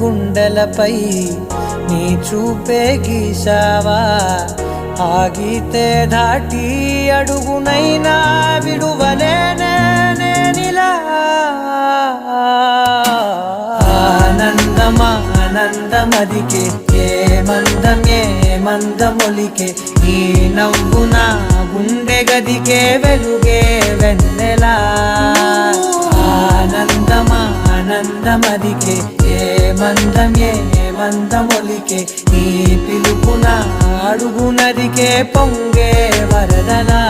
గుండెలపై నీ చూపే గీసావా ఆగితే దాటి అడుగునైనా విడువలేనే నేనిలా ఆనందమదికే ఏ మందమొలికే ఈ నవ్వున గుండె గదికే వెలుగే వెన్నెలా ఆనందమదికే ఏ మందమొలికే ఈ పిలుపున అడుగునదికే పొంగే వరదలా